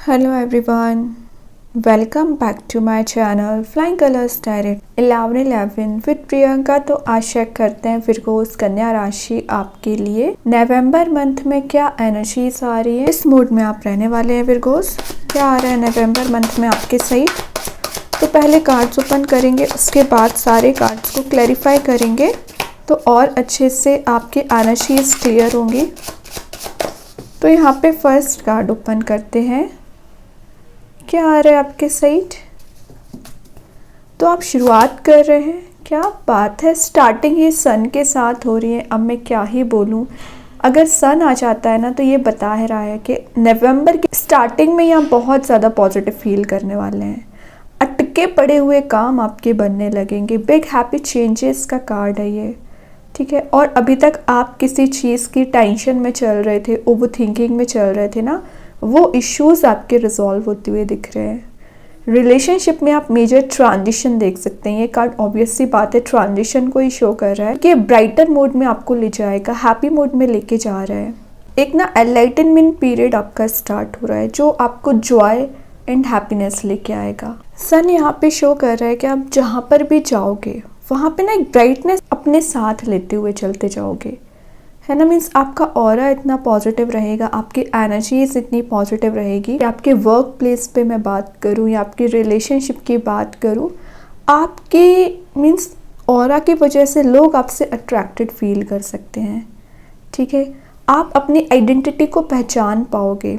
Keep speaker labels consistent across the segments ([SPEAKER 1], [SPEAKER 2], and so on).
[SPEAKER 1] Hello everyone, welcome back to my channel Flying Colors Direct 11/11 with Priyanka. तो आशा करते हैं विरगोस कन्या राशि आपके लिए नवंबर मंथ में क्या एनर्जीज आ रही है, इस मूड में आप रहने वाले हैं। विरगोस क्या आ रहा है नवंबर मंथ में आपके सही। तो पहले कार्ड्स ओपन करेंगे, उसके बाद सारे कार्ड्स को क्लैरिफाई करेंगे तो और अच्छे से आपकी एनर्जीज क्लियर होंगी। तो यहाँ पे फर्स्ट कार्ड ओपन करते हैं, क्या आ रहा है आपके साइड। तो आप शुरुआत कर रहे हैं, क्या बात है। स्टार्टिंग ये सन के साथ हो रही है। अब मैं क्या ही बोलूँ, अगर सन आ जाता है ना तो ये बता रहा है कि नवंबर की स्टार्टिंग में यहाँ बहुत ज़्यादा पॉजिटिव फील करने वाले हैं। अटके पड़े हुए काम आपके बनने लगेंगे। बिग हैप्पी चेंजेस का कार्ड है ये, ठीक है। और अभी तक आप किसी चीज़ की टेंशन में चल रहे थे, ओवर थिंकिंग में चल रहे थे ना, वो इश्यूज आपके रिजॉल्व होते हुए दिख रहे हैं। रिलेशनशिप में आप मेजर ट्रांजिशन देख सकते हैं। ये कार्ड ऑब्वियस सी बात है ट्रांजिशन को ही शो कर रहा है कि ब्राइटर मोड में आपको ले जाएगा, हैप्पी मोड में लेके जा रहा है। एक ना एनलाइटनमेंट पीरियड आपका स्टार्ट हो रहा है जो आपको जॉय एंड हैप्पीनेस लेके आएगा। सन यहाँ पे शो कर रहा है कि आप जहाँ पर भी जाओगे वहाँ पे ना एक ब्राइटनेस अपने साथ लेते हुए चलते जाओगे, है ना। मीन्स आपका ऑरा इतना पॉजिटिव रहेगा, आपकी एनर्जीज इतनी पॉजिटिव रहेगी कि आपके वर्क प्लेस पे मैं बात करूँ या आपकी रिलेशनशिप की बात करूँ, आपकी मीन्स ऑरा की वजह से लोग आपसे अट्रैक्टेड फील कर सकते हैं, ठीक है। आप अपनी आइडेंटिटी को पहचान पाओगे,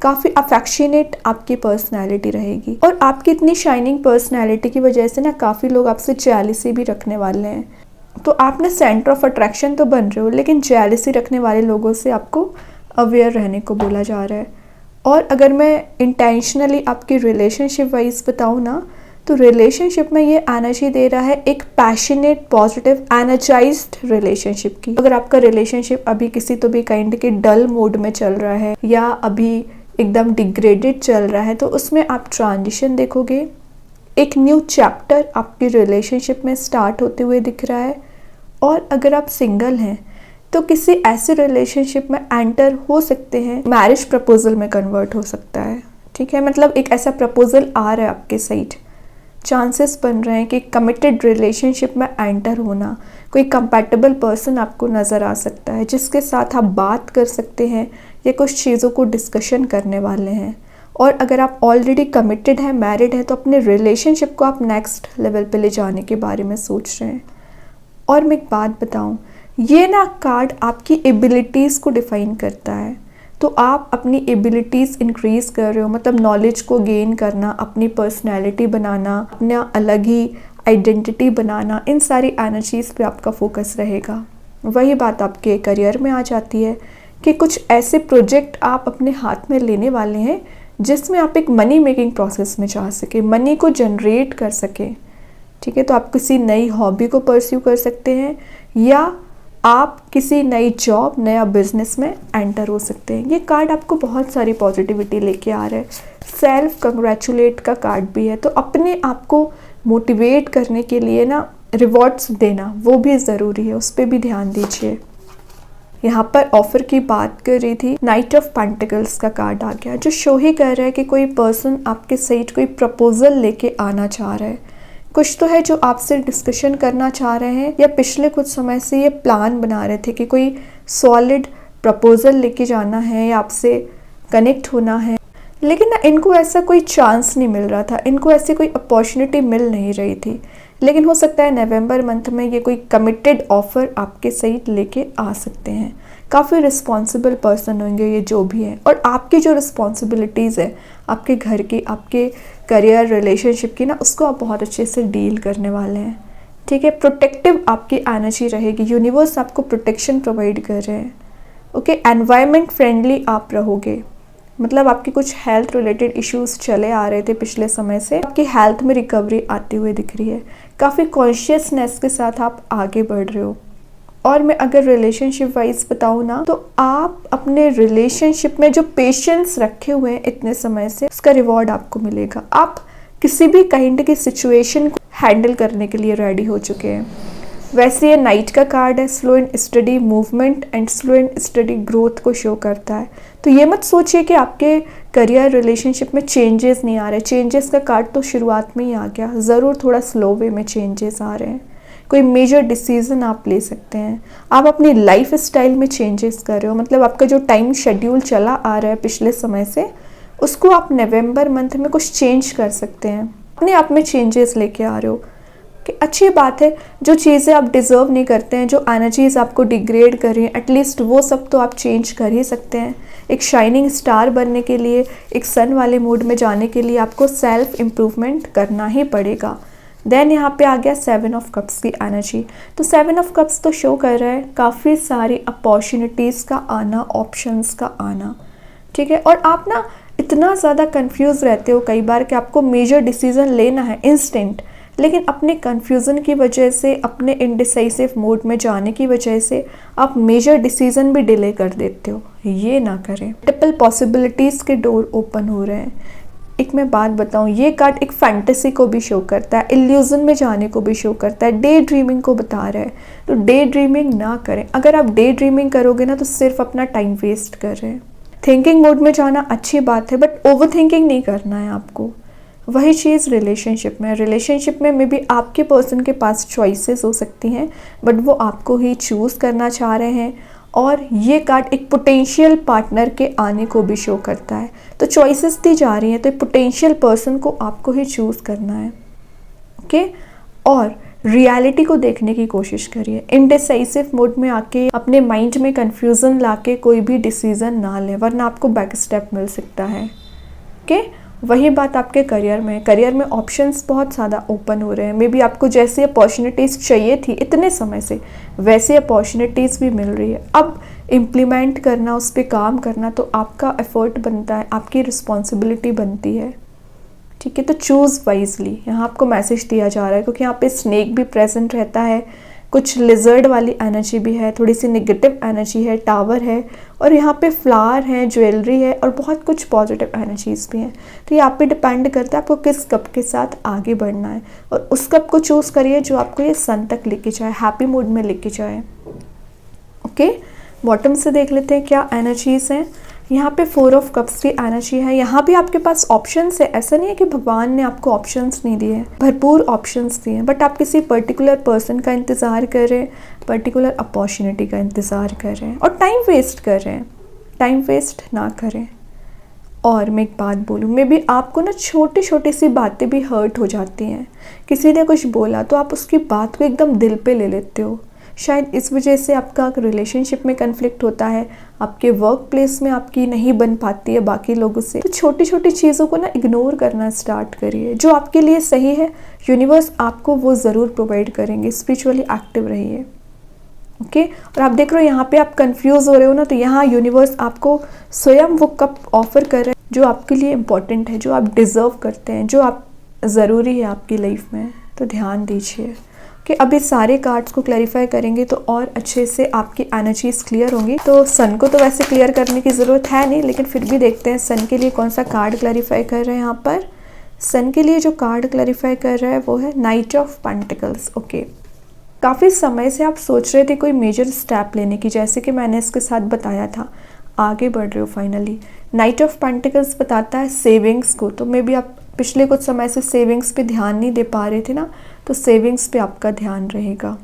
[SPEAKER 1] काफ़ी अफेक्शनेट आपकी पर्सनैलिटी रहेगी। और आपकी इतनी शाइनिंग पर्सनैलिटी की वजह से ना काफ़ी लोग आपसे जेलसी भी रखने वाले हैं। तो आप ना सेंटर ऑफ अट्रैक्शन तो बन रहे हो, लेकिन जेलसी रखने वाले लोगों से आपको अवेयर रहने को बोला जा रहा है। और अगर मैं इंटेंशनली आपकी रिलेशनशिप वाइज बताऊँ ना, तो रिलेशनशिप में ये एनर्जी दे रहा है एक पैशनेट पॉजिटिव एनर्जाइज्ड रिलेशनशिप की। अगर आपका रिलेशनशिप अभी किसी तो भी काइंड के डल मोड में चल रहा है या अभी एकदम डिग्रेडेड चल रहा है, तो उसमें आप ट्रांजिशन देखोगे। एक न्यू चैप्टर आपकी रिलेशनशिप में स्टार्ट होते हुए दिख रहा है। और अगर आप सिंगल हैं तो किसी ऐसे रिलेशनशिप में एंटर हो सकते हैं, मैरिज प्रपोजल में कन्वर्ट हो सकता है, ठीक है। मतलब एक ऐसा प्रपोजल आ रहा है आपके साइड, चांसेस बन रहे हैं कि कमिटेड रिलेशनशिप में एंटर होना। कोई कंपैटिबल पर्सन आपको नज़र आ सकता है जिसके साथ आप बात कर सकते हैं या कुछ चीज़ों को डिस्कशन करने वाले हैं। और अगर आप ऑलरेडी कमिटेड हैं, मैरिड हैं, तो अपने रिलेशनशिप को आप नेक्स्ट लेवल पे ले जाने के बारे में सोच रहे हैं। और मैं एक बात बताऊं, ये ना कार्ड आपकी एबिलिटीज़ को डिफाइन करता है। तो आप अपनी एबिलिटीज़ इंक्रीज कर रहे हो, मतलब नॉलेज को गेन करना, अपनी पर्सनैलिटी बनाना, अपना अलग ही आइडेंटिटी बनाना, इन सारी एनर्जीज़ पे आपका फोकस रहेगा। वही बात आपके करियर में आ जाती है कि कुछ ऐसे प्रोजेक्ट आप अपने हाथ में लेने वाले हैं जिसमें आप एक मनी मेकिंग प्रोसेस में जा सके, मनी को जनरेट कर सके, ठीक है। तो आप किसी नई हॉबी को परस्यू कर सकते हैं या आप किसी नई जॉब, नया बिजनेस में एंटर हो सकते हैं। ये कार्ड आपको बहुत सारी पॉजिटिविटी लेके आ रहा है। सेल्फ कंग्रेचुलेट का कार्ड भी है, तो अपने आप को मोटिवेट करने के लिए ना रिवॉर्ड्स देना वो भी ज़रूरी है, उस पर भी ध्यान दीजिए। यहाँ पर ऑफर की बात कर रही थी, नाइट ऑफ पेंटिकल्स का कार्ड आ गया जो शो ही कर रहा है कि कोई पर्सन आपके साइड कोई प्रपोजल लेके आना चाह रहा है। कुछ तो है जो आपसे डिस्कशन करना चाह रहे हैं या पिछले कुछ समय से ये प्लान बना रहे थे कि कोई सॉलिड प्रपोजल लेके जाना है या आपसे कनेक्ट होना है, लेकिन ना इनको ऐसा कोई चांस नहीं मिल रहा था, इनको ऐसी कोई अपॉर्चुनिटी मिल नहीं रही थी। लेकिन हो सकता है नवंबर मंथ में ये कोई कमिटेड ऑफर आपके साइड लेके आ सकते हैं। काफ़ी रिस्पॉन्सिबल पर्सन होंगे ये जो भी हैं, और आपकी जो रिस्पॉन्सिबिलिटीज़ है आपके घर की, आपके करियर, रिलेशनशिप की ना, उसको आप बहुत अच्छे से डील करने वाले हैं, ठीक है। प्रोटेक्टिव आपकी एनर्जी रहेगी, यूनिवर्स आपको प्रोटेक्शन प्रोवाइड कर रहे हैं, ओके। एनवायरनमेंट फ्रेंडली आप रहोगे, मतलब आपकी कुछ हेल्थ रिलेटेड इश्यूज चले आ रहे थे पिछले समय से, आपकी हेल्थ में रिकवरी आती हुई दिख रही है। काफ़ी कॉन्शियसनेस के साथ आप आगे बढ़ रहे हो। और मैं अगर रिलेशनशिप वाइज बताऊँ ना, तो आप अपने रिलेशनशिप में जो पेशेंस रखे हुए हैं इतने समय से, उसका रिवॉर्ड आपको मिलेगा। आप किसी भी काइंड की सिचुएशन को हैंडल करने के लिए रेडी हो चुके हैं। वैसे ये नाइट का कार्ड है, slow and study movement and slow and study growth को शो करता है। तो ये मत सोचिए कि आपके करियर रिलेशनशिप में चेंजेस नहीं आ रहे। चेंजेस का कार्ड तो शुरुआत में ही आ गया, ज़रूर थोड़ा स्लो वे में चेंजेस आ रहे हैं। कोई मेजर डिसीज़न आप ले सकते हैं। आप अपनी लाइफ स्टाइल में चेंजेस कर रहे हो, मतलब आपका जो टाइम शेड्यूल चला आ रहा है पिछले समय से, उसको आप नवंबर मंथ में कुछ चेंज कर सकते हैं। अपने आप में चेंजेस लेके आ रहे हो कि अच्छी बात है। जो चीज़ें आप डिज़र्व नहीं करते हैं, जो एनर्जीज आपको डिग्रेड कर रही हैं, एटलीस्ट वो सब तो आप चेंज कर ही सकते हैं। एक शाइनिंग स्टार बनने के लिए, एक सन वाले मूड में जाने के लिए आपको सेल्फ इम्प्रूवमेंट करना ही पड़ेगा। देन यहाँ पे आ गया 7 ऑफ कप्स की एनर्जी। तो 7 ऑफ कप्स तो शो कर रहा है काफ़ी सारी अपॉर्चुनिटीज़ का आना, ऑप्शंस का आना, ठीक है। और आप ना इतना ज़्यादा कंफ्यूज रहते हो कई बार कि आपको मेजर डिसीज़न लेना है इंस्टेंट, लेकिन अपने कंफ्यूजन की वजह से, अपने इनडिसाइसिव मोड में जाने की वजह से आप मेजर डिसीज़न भी डिले कर देते हो। ये ना करें। मल्टीपल पॉसिबिलिटीज़ के डोर ओपन हो रहे हैं। एक मैं बात बताऊं, ये कार्ड एक फैंटेसी को भी शो करता है, इल्यूजन में जाने को भी शो करता है, डे ड्रीमिंग को बता रहा है। तो डे ड्रीमिंग ना करें। अगर आप डे ड्रीमिंग करोगे ना तो सिर्फ अपना टाइम वेस्ट कर रहे हैं। थिंकिंग मोड में जाना अच्छी बात है, बट ओवर थिंकिंग नहीं करना है आपको। वही चीज़ रिलेशनशिप में मे बी आपके पर्सन के पास चॉइसेस हो सकती हैं, बट वो आपको ही चूज़ करना चाह रहे हैं। और ये कार्ड एक पोटेंशियल पार्टनर के आने को भी शो करता है। तो चॉइसेस दी जा रही हैं, तो पोटेंशियल पर्सन को आपको ही चूज़ करना है, ओके। और रियलिटी को देखने की कोशिश करिए। इनडिसाइसिव मोड में आके अपने माइंड में कंफ्यूजन लाके कोई भी डिसीज़न ना लें, वरना आपको बैक स्टेप मिल सकता है, ओके। वही बात आपके करियर में ऑप्शंस बहुत ज़्यादा ओपन हो रहे हैं। मे बी आपको जैसी अपॉर्चुनिटीज़ चाहिए थी इतने समय से, वैसी अपॉर्चुनिटीज़ भी मिल रही है। अब इम्प्लीमेंट करना, उस पर काम करना तो आपका एफर्ट बनता है, आपकी रिस्पॉन्सिबिलिटी बनती है, ठीक है। तो चूज़ वाइजली, यहाँ आपको मैसेज दिया जा रहा है, क्योंकि यहाँ पे स्नेक भी प्रेजेंट रहता है, कुछ लिजर्ड वाली एनर्जी भी है, थोड़ी सी नेगेटिव एनर्जी है, टावर है, और यहाँ पे फ्लावर है, ज्वेलरी है, और बहुत कुछ पॉजिटिव एनर्जीज भी हैं। तो ये आप पे डिपेंड करता है आपको किस कप के साथ आगे बढ़ना है, और उस कप को चूज़ करिए जो आपको ये सन तक लेके जाए, हैप्पी मूड में लेके जाए, ओके। बॉटम से देख लेते हैं क्या एनर्जीज हैं। यहाँ पे 4 ऑफ कप्स की एनर्जी है। यहाँ भी आपके पास ऑप्शंस है, ऐसा नहीं है कि भगवान ने आपको ऑप्शंस नहीं दिए, भरपूर ऑप्शंस दिए हैं, बट आप किसी पर्टिकुलर पर्सन का इंतज़ार कर रहे हैं, पर्टिकुलर अपॉर्चुनिटी का इंतज़ार कर रहे हैं, और टाइम वेस्ट कर रहे हैं। टाइम वेस्ट ना करें। और मैं एक बात बोलूँ, मे बी आपको ना छोटी छोटी सी बातें भी हर्ट हो जाती हैं। किसी ने कुछ बोला तो आप उसकी बात को एकदम दिल पे ले लेते हो। शायद इस वजह से आपका रिलेशनशिप में कन्फ्लिक्ट होता है, आपके वर्क प्लेस में आपकी नहीं बन पाती है बाकी लोगों से। तो छोटी छोटी चीज़ों को ना इग्नोर करना स्टार्ट करिए। जो आपके लिए सही है, यूनिवर्स आपको वो ज़रूर प्रोवाइड करेंगे। स्पिरिचुअली एक्टिव रहिए, ओके। और आप देख रहे हो यहाँ पे आप कंफ्यूज हो रहे हो ना, तो यहाँ यूनिवर्स आपको स्वयं वो कप ऑफर कर रहे हैं जो आपके लिए इम्पोर्टेंट है, जो आप डिज़र्व करते हैं, जो आप ज़रूरी है आपकी लाइफ में। तो ध्यान दीजिए कि अभी सारे कार्ड्स को क्लैरिफाई करेंगे तो और अच्छे से आपकी एनर्जीज क्लियर होंगी। तो सन को तो वैसे क्लियर करने की ज़रूरत है नहीं, लेकिन फिर भी देखते हैं सन के लिए कौन सा कार्ड क्लैरिफाई कर रहे हैं। यहाँ पर सन के लिए जो कार्ड क्लैरिफाई कर रहा है वो है नाइट ऑफ पेंटिकल्स, ओके। काफ़ी समय से आप सोच रहे थे कोई मेजर स्टेप लेने की, जैसे कि मैंने इसके साथ बताया था, आगे बढ़ रहे हो फाइनली। नाइट ऑफ पेंटिकल्स बताता है सेविंग्स को, तो मे बी आप पिछले कुछ समय से सेविंग्स पे ध्यान नहीं दे पा रहे थे ना, तो सेविंग्स पे आपका ध्यान रहेगा।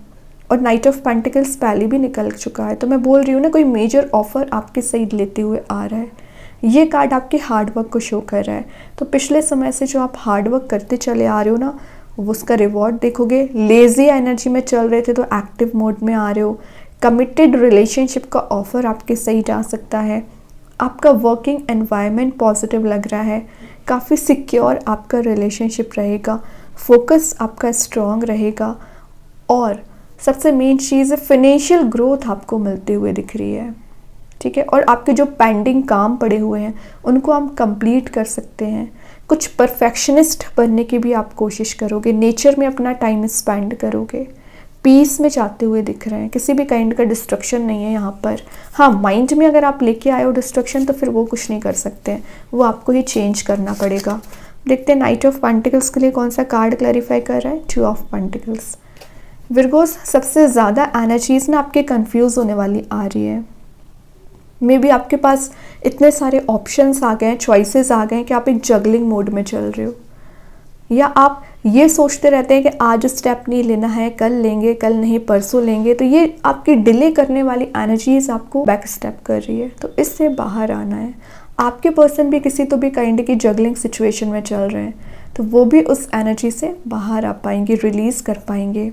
[SPEAKER 1] और नाइट ऑफ पेंटिकल्स पहले भी निकल चुका है, तो मैं बोल रही हूँ ना, कोई मेजर ऑफर आपके साइड लेते हुए आ रहा है। ये कार्ड आपके हार्डवर्क को शो कर रहा है। तो पिछले समय से जो आप हार्डवर्क करते चले आ रहे हो ना, वो उसका रिवॉर्ड देखोगे। लेज़ी एनर्जी में चल रहे थे तो एक्टिव मोड में आ रहे हो। कमिटेड रिलेशनशिप का ऑफर आपके साइड आ सकता है। आपका वर्किंग एनवायरनमेंट पॉजिटिव लग रहा है, काफ़ी सिक्योर आपका रिलेशनशिप रहेगा, फोकस आपका स्ट्रॉन्ग रहेगा, और सबसे मेन चीज़ है फिनेंशियल ग्रोथ आपको मिलते हुए दिख रही है, ठीक है। और आपके जो पेंडिंग काम पड़े हुए हैं उनको हम कंप्लीट कर सकते हैं। कुछ परफेक्शनिस्ट बनने की भी आप कोशिश करोगे, नेचर में अपना टाइम स्पेंड करोगे, पीस में जाते हुए दिख रहे हैं। किसी भी काइंड का डिस्ट्रक्शन नहीं है यहाँ पर। हाँ, माइंड में अगर आप लेके आए हो डिस्ट्रक्शन तो फिर वो कुछ नहीं कर सकते हैं, वो आपको ही चेंज करना पड़ेगा। देखते हैं नाइट ऑफ पेंटिकल्स के लिए कौन सा कार्ड क्लैरिफाई कर रहा है। 2 ऑफ पेंटिकल्स। विर्गोस, सबसे ज़्यादा एनर्जीज ना आपके कंफ्यूज होने वाली आ रही है। मे बी आपके पास इतने सारे ऑप्शंस आ गए हैं, चॉइसेस आ गए हैं कि आप एक जगलिंग मोड में चल रहे हो, या आप ये सोचते रहते हैं कि आज स्टेप नहीं लेना है, कल लेंगे, कल नहीं परसों लेंगे। तो ये आपकी डिले करने वाली एनर्जीज आपको बैक स्टेप कर रही है, तो इससे बाहर आना है। आपके पर्सन भी किसी तो भी काइंड की जगलिंग सिचुएशन में चल रहे हैं, तो वो भी उस एनर्जी से बाहर आ पाएंगे, रिलीज़ कर पाएंगे।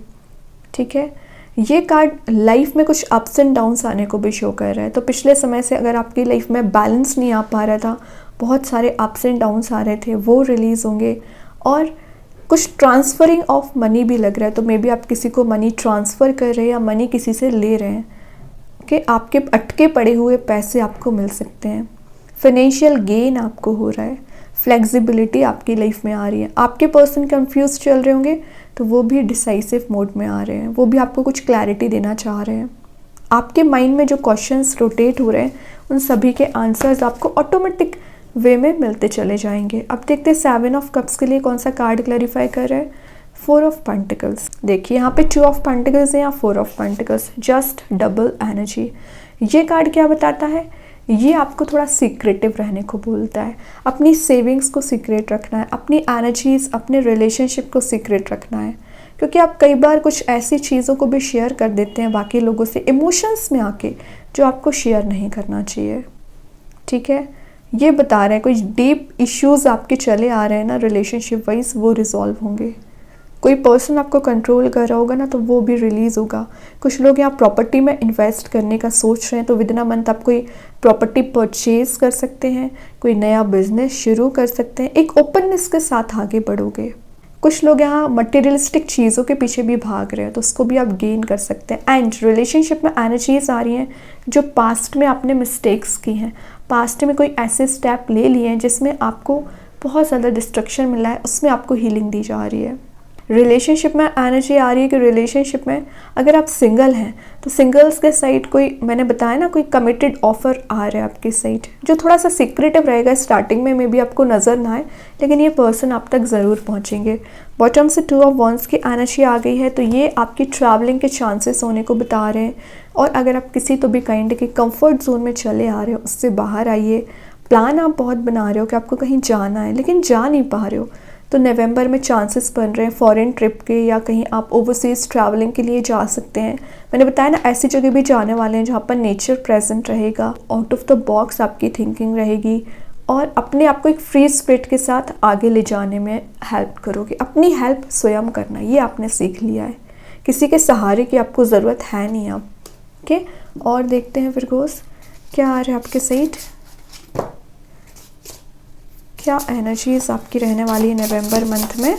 [SPEAKER 1] ठीक है, ये कार्ड लाइफ में कुछ अप्स एंड डाउन्स आने को भी शो कर रहा है। तो पिछले समय से अगर आपकी लाइफ में बैलेंस नहीं आ पा रहा था, बहुत सारे अप्स एंड डाउन्स आ रहे थे, वो रिलीज़ होंगे। और कुछ ट्रांसफरिंग ऑफ मनी भी लग रहा है, तो मे बी आप किसी को मनी ट्रांसफ़र कर रहे हैं या मनी किसी से ले रहे हैं कि आपके अटके पड़े हुए पैसे आपको मिल सकते हैं। फाइनेंशियल गेन आपको हो रहा है, फ्लेक्सिबिलिटी आपकी लाइफ में आ रही है। आपके पर्सन कंफ्यूज चल रहे होंगे तो वो भी डिसाइसिव मोड में आ रहे हैं, वो भी आपको कुछ क्लैरिटी देना चाह रहे हैं। आपके माइंड में जो क्वेश्चंस रोटेट हो रहे हैं उन सभी के आंसर्स आपको ऑटोमेटिक वे में मिलते चले जाएंगे। अब देखते हैं 7 ऑफ कप्स के लिए कौन सा कार्ड क्लैरिफाई कर रहा है। 4 ऑफ पेंटिकल्स, देखिए यहाँ पे 2 ऑफ पेंटिकल्स है या 4 of pentacles, just double energy. ये कार्ड क्या बताता है, ये आपको थोड़ा सीक्रेटिव रहने को बोलता है। अपनी सेविंग्स को सीक्रेट रखना है, अपनी एनर्जीज, अपने रिलेशनशिप को सीक्रेट रखना है, क्योंकि आप कई बार कुछ ऐसी चीज़ों को भी शेयर कर देते हैं बाकी लोगों से इमोशंस में आके, जो आपको शेयर नहीं करना चाहिए। ठीक है, ये बता रहे हैं कुछ डीप इश्यूज आपके चले आ रहे हैं ना रिलेशनशिप वाइज, वो रिजॉल्व होंगे। कोई पर्सन आपको कंट्रोल कर रहा होगा ना, तो वो भी रिलीज़ होगा। कुछ लोग यहाँ प्रॉपर्टी में इन्वेस्ट करने का सोच रहे हैं, तो विदिन अ मंथ आप कोई प्रॉपर्टी परचेज कर सकते हैं, कोई नया बिजनेस शुरू कर सकते हैं, एक ओपननेस के साथ आगे बढ़ोगे। कुछ लोग यहाँ मटेरियलिस्टिक चीज़ों के पीछे भी भाग रहे हैं, तो उसको भी आप गेन कर सकते हैं। एंड रिलेशनशिप में एनर्जीज आ रही हैं जो पास्ट में आपने मिस्टेक्स की हैं, पास्ट में कोई ऐसे स्टेप ले लिए हैं जिसमें आपको बहुत ज़्यादा डिस्ट्रक्शन मिला है, उसमें आपको हीलिंग दी जा रही है। रिलेशनशिप में एनर्जी आ रही है कि रिलेशनशिप में अगर आप सिंगल हैं तो सिंगल्स के साइड कोई, मैंने बताया ना, कोई कमिटेड ऑफर आ रहा है आपकी साइड, जो थोड़ा सा सीक्रेटिव रहेगा स्टार्टिंग में, मे बी आपको नज़र ना आए, लेकिन ये पर्सन आप तक ज़रूर पहुंचेंगे। बॉटम से 2 ऑफ वॉन्ड्स की एनर्जी आ गई है, तो ये आपकी ट्रैवलिंग के चांसेस होने को बता रहे हैं। और अगर आप किसी तो भी काइंड के कंफर्ट जोन में चले आ रहे हो, उससे बाहर आइए। प्लान आप बहुत बना रहे हो कि आपको कहीं जाना है, लेकिन जा नहीं पा रहे हो, तो नवंबर में चांसेस बन रहे हैं फॉरेन ट्रिप के, या कहीं आप ओवरसीज़ ट्रैवलिंग के लिए जा सकते हैं। मैंने बताया ना, ऐसी जगह भी जाने वाले हैं जहाँ पर नेचर प्रेजेंट रहेगा, आउट ऑफ द बॉक्स आपकी थिंकिंग रहेगी, और अपने आप को एक फ्री स्पिरिट के साथ आगे ले जाने में हेल्प करोगे। अपनी हेल्प स्वयं करना, ये आपने सीख लिया है, किसी के सहारे की आपको ज़रूरत है नहीं अब। ओके, और देखते हैं विरगोस क्या आ रहा है आपके साइड, क्या एनर्जीज आपकी रहने वाली है नवंबर मंथ में।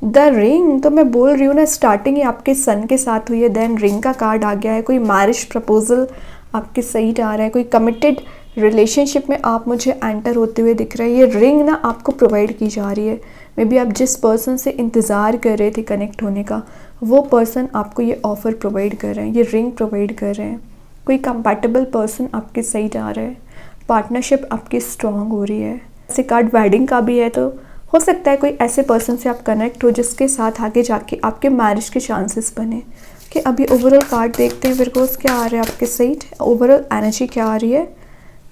[SPEAKER 1] द रिंग, तो मैं बोल रही हूँ ना, स्टार्टिंग ही आपके सन के साथ हुई है, देन रिंग का कार्ड आ गया है। कोई मैरिज प्रपोजल आपके साइड आ रहा है, कोई कमिटेड रिलेशनशिप में आप मुझे एंटर होते हुए दिख रहा है। ये रिंग ना आपको प्रोवाइड की जा रही है। मे बी आप जिस पर्सन से इंतज़ार कर रहे थे कनेक्ट होने का, वो पर्सन आपको ये ऑफ़र प्रोवाइड कर रहे हैं, ये रिंग प्रोवाइड कर रहे हैं। कोई कंपैटिबल पर्सन आपके साइड आ रहा है, पार्टनरशिप आपकी स्ट्रॉन्ग हो रही है। ऐसे कार्ड वेडिंग का भी है, तो हो सकता है कोई ऐसे पर्सन से आप कनेक्ट हो जिसके साथ आगे जाके आपके मैरिज के चांसेस बने। कि अभी ओवरऑल कार्ड देखते हैं विरगोस क्या आ रहा है आपके साइड, ओवरऑल एनर्जी क्या आ रही है,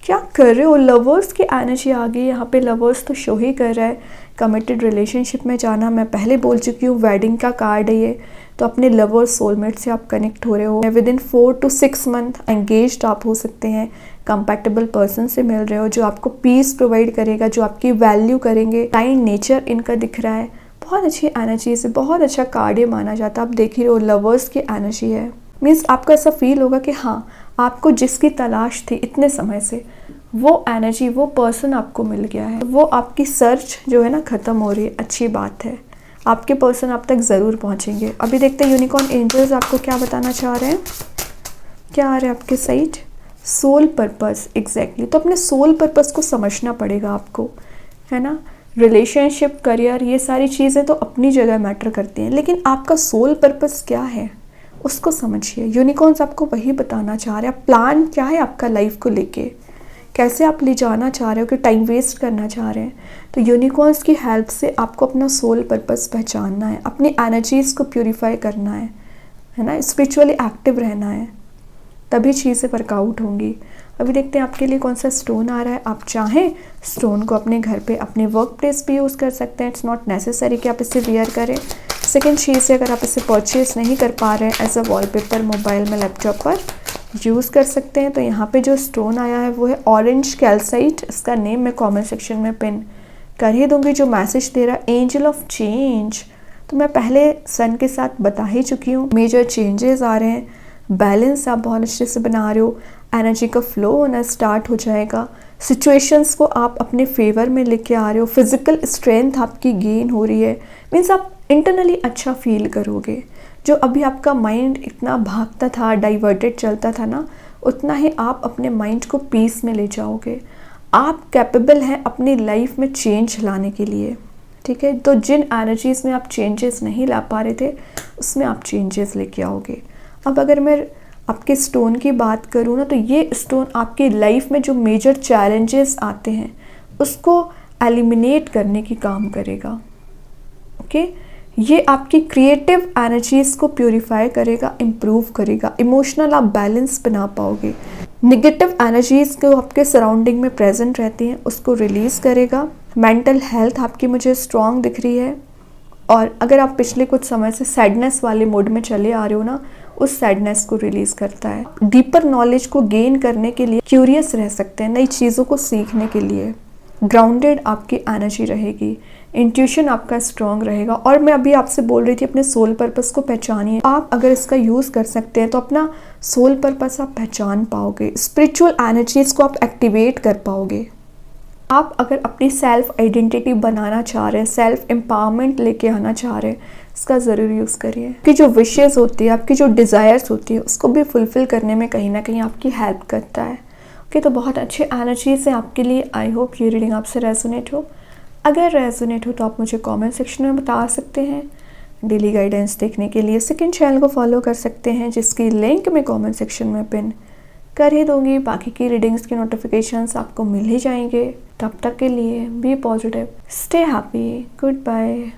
[SPEAKER 1] क्या कर रहे हो। लवर्स की एनर्जी आ गई यहाँ पे, लवर्स तो शो ही कर रहा है कमिटेड रिलेशनशिप में जाना। मैं पहले बोल चुकी हूँ वेडिंग का कार्ड है ये, तो अपने लवर सोलमेट से आप कनेक्ट हो रहे हो। With in 4 to 6 month engaged आप हो सकते हैं, कंपैटिबल पर्सन से मिल रहे हो जो आपको पीस प्रोवाइड करेगा, जो आपकी वैल्यू करेंगे। काइंड नेचर इनका दिख रहा है, बहुत अच्छी एनर्जी से, बहुत अच्छा कार्ड ये माना जाता है। आप देख ही रहे हो लवर्स की एनर्जी है, मीन्स आपको ऐसा फील होगा कि हाँ, आपको जिसकी तलाश थी इतने समय से, वो एनर्जी, वो पर्सन आपको मिल गया है। वो आपकी सर्च जो है ना ख़त्म हो रही है, अच्छी बात है। आपके पर्सन आप तक ज़रूर पहुंचेंगे। अभी देखते हैं यूनिकॉर्न एंजल्स आपको क्या बताना चाह रहे हैं, क्या आ रहा है आपके साइड। Soul purpose, exactly. तो अपने सोल पर्पस को समझना पड़ेगा आपको, है ना। रिलेशनशिप, करियर, ये सारी चीज़ें तो अपनी जगह मैटर करती हैं, लेकिन आपका सोल पर्पस क्या है उसको समझिए। यूनिकॉर्न्स आपको वही बताना चाह रहे हैं। प्लान क्या है आपका लाइफ को लेके, कैसे आप ले जाना चाह रहे हो, कि टाइम वेस्ट करना चाह रहे हैं। तो यूनिकॉर्न्स की हेल्प से आपको अपना सोल पर्पस पहचानना है, अपनी एनर्जीज़ को प्यूरिफाई करना है ना, स्पिरिचुअली एक्टिव रहना है। तभी चीज़ें वर्कआउट होंगी। अभी देखते हैं आपके लिए कौन सा स्टोन आ रहा है। आप चाहें स्टोन को अपने घर पे अपने वर्क प्लेस भी यूज़ कर सकते हैं, इट्स नॉट नेसेसरी कि आप इसे वियर करें। सेकेंड चीज़ है, अगर आप इसे परचेज नहीं कर पा रहे हैं एज अ वॉलपेपर मोबाइल में, लैपटॉप पर यूज़ कर सकते हैं। तो यहाँ पे जो स्टोन आया है वो है ऑरेंज कैल्साइट। इसका नेम मैं कमेंट सेक्शन में पिन कर ही दूंगी। जो मैसेज दे रहा है एंजल ऑफ चेंज, तो मैं पहले सन के साथ बता ही चुकी हूँ। मेजर चेंजेस आ रहे हैं, बैलेंस आप बहुत अच्छे से बना रहे हो, एनर्जी का फ्लो होना स्टार्ट हो जाएगा, सिचुएशंस को आप अपने फेवर में लेके आ रहे हो, फिजिकल स्ट्रेंथ आपकी गेन हो रही है, मीन्स आप इंटरनली अच्छा फील करोगे। जो अभी आपका माइंड इतना भागता था, डाइवर्टेड चलता था ना, उतना ही आप अपने माइंड को पीस में ले जाओगे। आप कैपेबल हैं अपनी लाइफ में चेंज लाने के लिए, ठीक है। तो जिन एनर्जीज़ में आप चेंजेस नहीं ला पा रहे थे उसमें आप चेंजेस लेके आओगे। अब अगर मैं आपके स्टोन की बात करूँ ना, तो ये स्टोन आपकी लाइफ में जो मेजर चैलेंजेस आते हैं उसको एलिमिनेट करने की काम करेगा, ओके। ये आपकी क्रिएटिव एनर्जीज़ को प्योरीफाई करेगा, इम्प्रूव करेगा, इमोशनल आप बैलेंस बना पाओगे। नेगेटिव एनर्जीज़ जो आपके सराउंडिंग में प्रेजेंट रहती हैं उसको रिलीज़ करेगा। मेंटल हेल्थ आपकी मुझे स्ट्रॉन्ग दिख रही है। और अगर आप पिछले कुछ समय से सैडनेस वाले मोड में चले आ रहे हो ना, उस सैडनेस को रिलीज़ करता है। डीपर नॉलेज को गेन करने के लिए क्यूरियस रह सकते हैं, नई चीज़ों को सीखने के लिए। ग्राउंडेड आपकी एनर्जी रहेगी, इंट्यूशन आपका स्ट्रॉन्ग रहेगा। और मैं अभी आपसे बोल रही थी अपने सोल पर्पस को पहचानिए। आप अगर इसका यूज़ कर सकते हैं तो अपना सोल पर्पस आप पहचान पाओगे, स्पिरिचुअल एनर्जीज़ को आप एक्टिवेट कर पाओगे। आप अगर अपनी सेल्फ आइडेंटिटी बनाना चाह रहे हैं, सेल्फ एम्पावरमेंट लेके आना चाह रहे हैं, इसका ज़रूर यूज़ करिए। आपकी जो विशेज़ होती है, आपकी जो डिज़ायर्स होती है, उसको भी फुलफ़िल करने में कहीं ना कहीं आपकी हेल्प करता है, ओके। तो बहुत अच्छे एनर्जीज़ हैं आपके लिए। आई होप ये रीडिंग आपसे रेजोनेट हो। अगर रेजोनेट हो तो आप मुझे कमेंट सेक्शन में बता सकते हैं। डेली गाइडेंस देखने के लिए सेकंड चैनल को फॉलो कर सकते हैं, जिसकी लिंक मैं कमेंट सेक्शन में पिन कर ही दूंगी। बाकी की रीडिंग्स की नोटिफिकेशंस आपको मिल ही जाएंगे। तब तक के लिए be positive, stay happy, good bye.